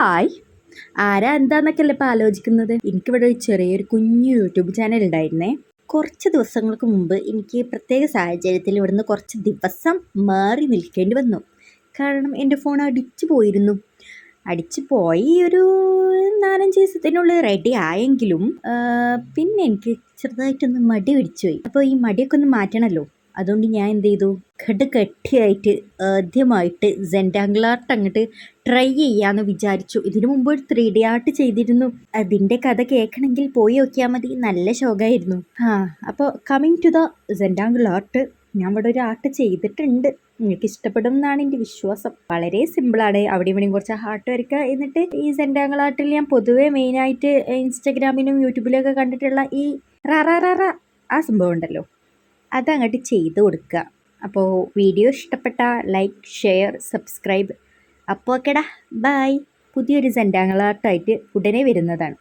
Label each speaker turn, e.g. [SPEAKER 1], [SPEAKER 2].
[SPEAKER 1] Hi, ആരാ എന്താന്നൊക്കെയല്ലേ ഇപ്പോൾ ആലോചിക്കുന്നത്. എനിക്കിവിടെ ഒരു ചെറിയൊരു കുഞ്ഞു യൂട്യൂബ് ചാനൽ ഉണ്ടായിരുന്നേ. കുറച്ച് ദിവസങ്ങൾക്ക് മുമ്പ് എനിക്ക് പ്രത്യേക സാഹചര്യത്തിൽ ഇവിടുന്ന് കുറച്ച് ദിവസം മാറി നിൽക്കേണ്ടി വന്നു. കാരണം എൻ്റെ ഫോൺ അടിച്ചു പോയിരുന്നു. അടിച്ചു പോയി ഒരു 4-5 ദിവസത്തിനുള്ളിൽ റെഡി ആയെങ്കിലും പിന്നെ എനിക്ക് ചെറുതായിട്ടൊന്ന് മടി പിടിച്ചു പോയി. അപ്പോൾ ഈ മടിയൊക്കെ ഒന്ന് മാറ്റണമല്ലോ. അതുകൊണ്ട് ഞാൻ എന്ത് ചെയ്തു, കെട്ടിയായിട്ട് ആദ്യമായിട്ട് സെൻറ്റാങ്കിൾ ആർട്ട് അങ്ങോട്ട് ട്രൈ ചെയ്യാമെന്ന് വിചാരിച്ചു. ഇതിനു മുമ്പ് ഒരു 3D ആർട്ട് ചെയ്തിരുന്നു. അതിൻ്റെ കഥ കേൾക്കണമെങ്കിൽ പോയി നോക്കിയാൽ മതി. നല്ല ശോകമായിരുന്നു. അപ്പോൾ കമ്മിങ് ടു ദ സെൻറ്റാങ്കിൾ ആർട്ട്, ഞാൻ ഇവിടെ ഒരു ആർട്ട് ചെയ്തിട്ടുണ്ട്. നിങ്ങൾക്ക് ഇഷ്ടപ്പെടും എന്നാണ് എൻ്റെ വിശ്വാസം. വളരെ സിമ്പിളാണ്. അവിടെ ഇവിടെയും കുറച്ച് ഹാർട്ട് വരയ്ക്കുക. എന്നിട്ട് ഈ സെൻറ്റാങ്കിൾ ആർട്ടിൽ ഞാൻ പൊതുവേ മെയിനായിട്ട് ഇൻസ്റ്റഗ്രാമിലും യൂട്യൂബിലൊക്കെ കണ്ടിട്ടുള്ള ഈ റ ആ സംഭവം ഉണ്ടല്ലോ, അതങ്ങോട്ട് ചെയ്ത് കൊടുക്കുക. അപ്പോൾ വീഡിയോ ഇഷ്ടപ്പെട്ട ലൈക്ക്, ഷെയർ, സബ്സ്ക്രൈബ്. അപ്പോൾ ഓക്കെടാ, ബൈ. പുതിയൊരു സെൻറ്റാങ്കിൾ ആർട്ടായിട്ട് ഉടനെ വരുന്നതാണ്.